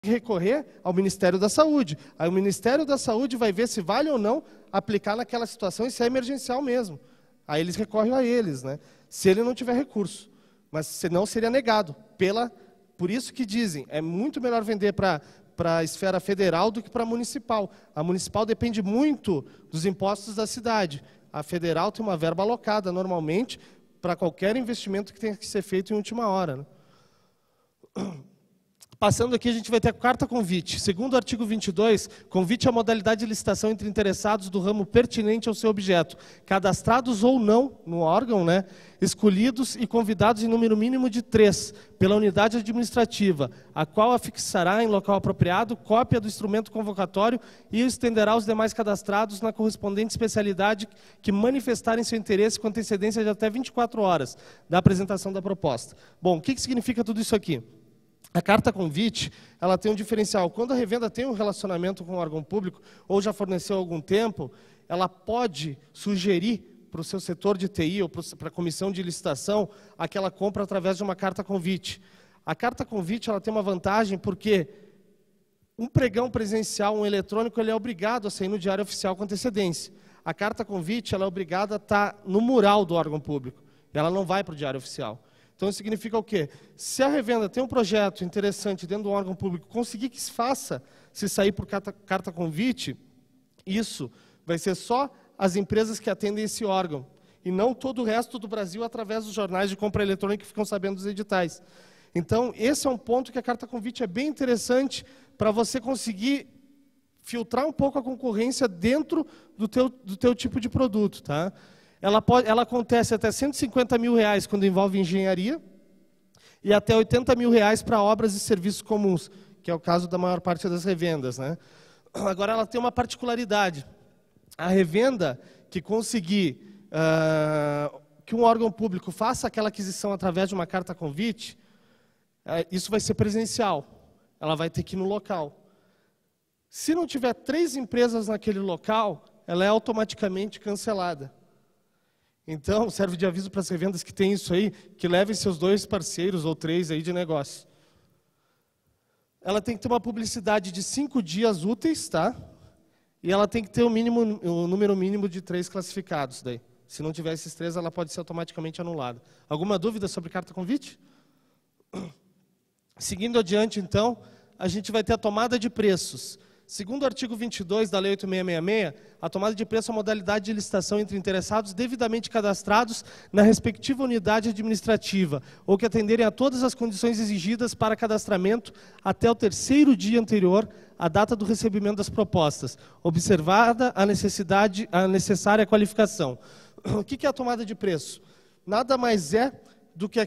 recorrer ao Ministério da Saúde. Aí o Ministério da Saúde vai ver se vale ou não aplicar naquela situação e se é emergencial mesmo. Aí eles recorrem a eles, né? Se ele não tiver recurso. Mas senão seria negado. Por isso que dizem, é muito melhor vender para a esfera federal do que para a municipal. A municipal depende muito dos impostos da cidade. A federal tem uma verba alocada, normalmente, para qualquer investimento que tenha que ser feito em última hora, né? Passando aqui, a gente vai ter a carta convite. Segundo o artigo 22, convite é a modalidade de licitação entre interessados do ramo pertinente ao seu objeto, cadastrados ou não no órgão, né, escolhidos e convidados em número mínimo de 3, pela unidade administrativa, a qual afixará em local apropriado cópia do instrumento convocatório e estenderá aos demais cadastrados na correspondente especialidade que manifestarem seu interesse com antecedência de até 24 horas da apresentação da proposta. Bom, o que significa tudo isso aqui? A carta convite, ela tem um diferencial. Quando a revenda tem um relacionamento com o órgão público, ou já forneceu há algum tempo, ela pode sugerir para o seu setor de TI ou para a comissão de licitação aquela compra através de uma carta convite. A carta convite, ela tem uma vantagem porque um pregão presencial, um eletrônico, ele é obrigado a sair no diário oficial com antecedência. A carta convite, ela é obrigada a estar no mural do órgão público. Ela não vai para o diário oficial. Então, isso significa o quê? Se a revenda tem um projeto interessante dentro do órgão público, conseguir que se faça, se sair por carta convite, isso vai ser só as empresas que atendem esse órgão, e não todo o resto do Brasil através dos jornais de compra eletrônica que ficam sabendo dos editais. Então, esse é um ponto que a carta convite é bem interessante para você conseguir filtrar um pouco a concorrência dentro do teu tipo de produto, tá? Ela acontece até R$150 mil quando envolve engenharia e até R$80 mil para obras e serviços comuns, que é o caso da maior parte das revendas, né? Agora, ela tem uma particularidade. A revenda que conseguir que um órgão público faça aquela aquisição através de uma carta convite, isso vai ser presencial. Ela vai ter que ir no local. Se não tiver 3 empresas naquele local, ela é automaticamente cancelada. Então, serve de aviso para as revendas que tem isso aí, que levem seus 2 parceiros ou 3 aí de negócio. Ela tem que ter uma publicidade de 5 dias úteis, tá? E ela tem que ter o número mínimo de 3 classificados daí. Se não tiver esses 3, ela pode ser automaticamente anulada. Alguma dúvida sobre carta convite? Seguindo adiante, então, a gente vai ter a tomada de preços. Segundo o artigo 22 da Lei 8666, a tomada de preço é a modalidade de licitação entre interessados devidamente cadastrados na respectiva unidade administrativa, ou que atenderem a todas as condições exigidas para cadastramento até o 3º dia anterior à data do recebimento das propostas, observada a necessária qualificação. O que é a tomada de preço? Nada mais é do que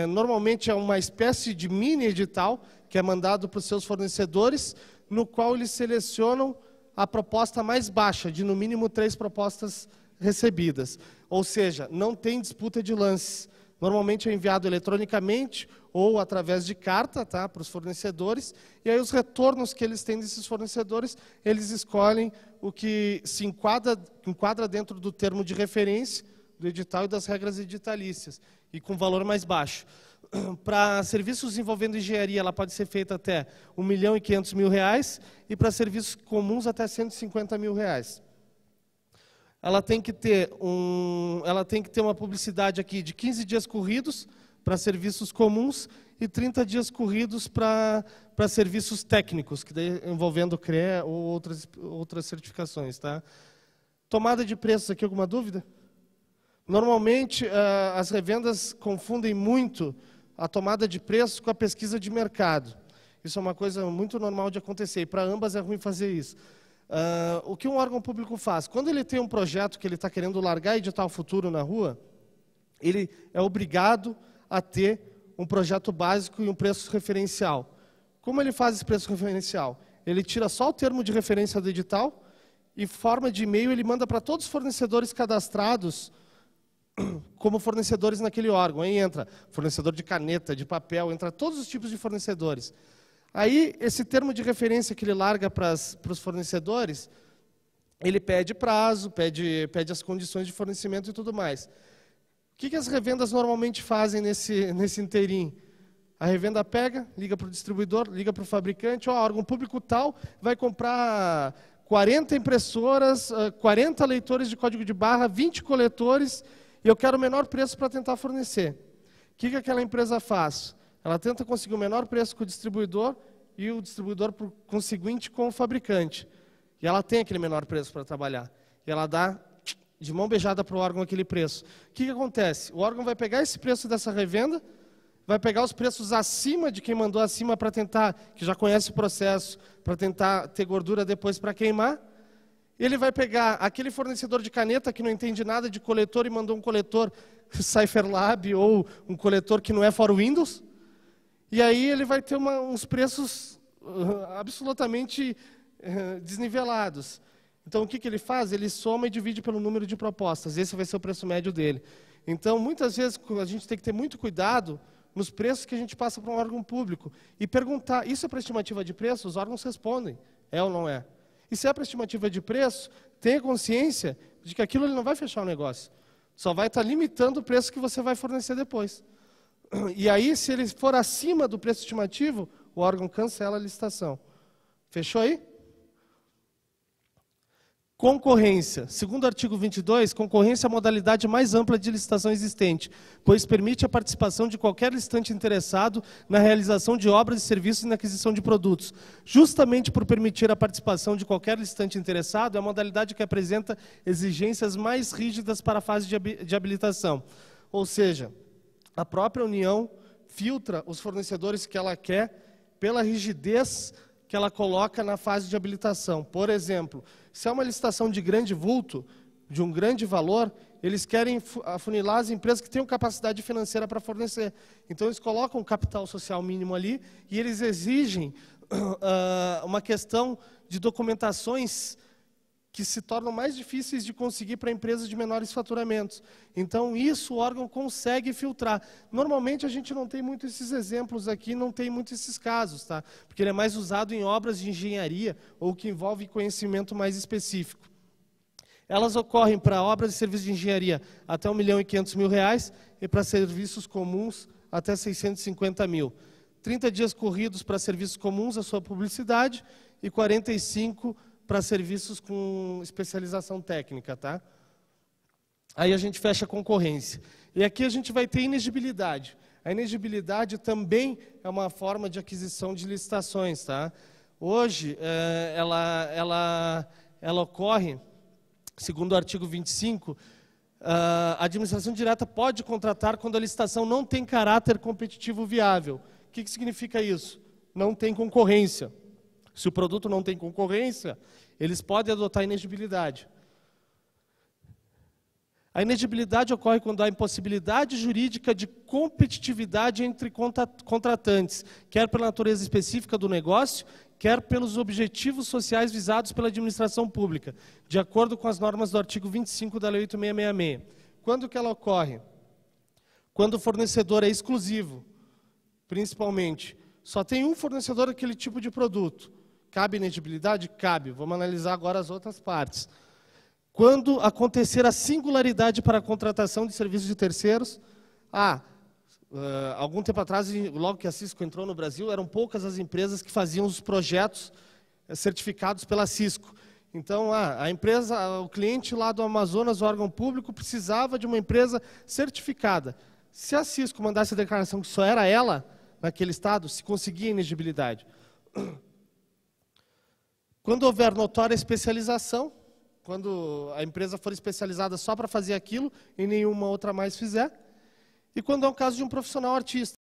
normalmente é uma espécie de mini edital, que é mandado para os seus fornecedores, no qual eles selecionam a proposta mais baixa, de no mínimo 3 propostas recebidas. Ou seja, não tem disputa de lances. Normalmente é enviado eletronicamente ou através de carta, tá, para os fornecedores, e aí os retornos que eles têm desses fornecedores, eles escolhem o que se enquadra dentro do termo de referência do edital e das regras editalícias, e com valor mais baixo. Para serviços envolvendo engenharia, ela pode ser feita até R$1.500.000 e para serviços comuns até R$150.000. Ela tem que ter uma publicidade aqui de 15 dias corridos para serviços comuns e 30 dias corridos para serviços técnicos, que daí, envolvendo CREA ou outras certificações, tá? Tomada de preços aqui, alguma dúvida? Normalmente, as revendas confundem muito a tomada de preços com a pesquisa de mercado. Isso é uma coisa muito normal de acontecer, e para ambas é ruim fazer isso. O que um órgão público faz? Quando ele tem um projeto que ele está querendo largar edital futuro na rua, ele é obrigado a ter um projeto básico e um preço referencial. Como ele faz esse preço referencial? Ele tira só o termo de referência do edital e, forma de e-mail, ele manda para todos os fornecedores cadastrados como fornecedores naquele órgão. Aí entra fornecedor de caneta, de papel, entra todos os tipos de fornecedores. Aí, esse termo de referência que ele larga para os fornecedores, ele pede prazo, pede as condições de fornecimento e tudo mais. O que as revendas normalmente fazem nesse inteirinho? A revenda pega, liga para o distribuidor, liga para o fabricante, ó, órgão público tal vai comprar 40 impressoras, 40 leitores de código de barra, 20 coletores, e eu quero o menor preço para tentar fornecer. O que aquela empresa faz? Ela tenta conseguir o menor preço com o distribuidor e o distribuidor, por conseguinte, com o fabricante. E ela tem aquele menor preço para trabalhar. E ela dá de mão beijada para o órgão aquele preço. O que acontece? O órgão vai pegar esse preço dessa revenda, vai pegar os preços acima de quem mandou acima para tentar, que já conhece o processo, para tentar ter gordura depois para queimar. Ele vai pegar aquele fornecedor de caneta que não entende nada de coletor e mandou um coletor Cypherlab ou um coletor que não é for Windows. E aí ele vai ter uns preços absolutamente desnivelados. Então o que ele faz? Ele soma e divide pelo número de propostas. Esse vai ser o preço médio dele. Então muitas vezes a gente tem que ter muito cuidado nos preços que a gente passa para um órgão público. E perguntar, isso é para estimativa de preço? Os órgãos respondem, é ou não é? E se é para estimativa de preço, tenha consciência de que aquilo ele não vai fechar o negócio. Só vai estar limitando o preço que você vai fornecer depois. E aí, se ele for acima do preço estimativo, o órgão cancela a licitação. Fechou aí? Concorrência. Segundo o artigo 22, concorrência é a modalidade mais ampla de licitação existente, pois permite a participação de qualquer licitante interessado na realização de obras e serviços e na aquisição de produtos. Justamente por permitir a participação de qualquer licitante interessado, é a modalidade que apresenta exigências mais rígidas para a fase de habilitação. Ou seja, a própria União filtra os fornecedores que ela quer pela rigidez que ela coloca na fase de habilitação. Por exemplo, se é uma licitação de grande vulto, de um grande valor, eles querem afunilar as empresas que tenham capacidade financeira para fornecer. Então, eles colocam um capital social mínimo ali e eles exigem uma questão de documentações que se tornam mais difíceis de conseguir para empresas de menores faturamentos. Então, isso o órgão consegue filtrar. Normalmente, a gente não tem muito esses exemplos aqui, não tem muito esses casos, tá? Porque ele é mais usado em obras de engenharia ou que envolve conhecimento mais específico. Elas ocorrem para obras e serviços de engenharia até R$1.500.000 e para serviços comuns até R$650.000. 30 dias corridos para serviços comuns, a sua publicidade, e 45 para serviços com especialização técnica, tá? Aí a gente fecha a concorrência. E aqui a gente vai ter inexigibilidade. A inexigibilidade também é uma forma de aquisição de licitações, tá? Hoje, ela ocorre, segundo o artigo 25, a administração direta pode contratar quando a licitação não tem caráter competitivo viável. O que significa isso? Não tem concorrência. Se o produto não tem concorrência, eles podem adotar a inexigibilidade. A inexigibilidade ocorre quando há impossibilidade jurídica de competitividade entre contratantes, quer pela natureza específica do negócio, quer pelos objetivos sociais visados pela administração pública, de acordo com as normas do artigo 25 da Lei 8.666. Quando que ela ocorre? Quando o fornecedor é exclusivo, principalmente. Só tem um fornecedor daquele tipo de produto. Cabe inexigibilidade? Cabe. Vamos analisar agora as outras partes. Quando acontecer a singularidade para a contratação de serviços de terceiros, algum tempo atrás, logo que a Cisco entrou no Brasil, eram poucas as empresas que faziam os projetos certificados pela Cisco. Então, a empresa, o cliente lá do Amazonas, o órgão público, precisava de uma empresa certificada. Se a Cisco mandasse a declaração que só era ela, naquele estado, se conseguia inexigibilidade. Quando houver notória especialização, quando a empresa for especializada só para fazer aquilo e nenhuma outra mais fizer, e quando é o caso de um profissional artista.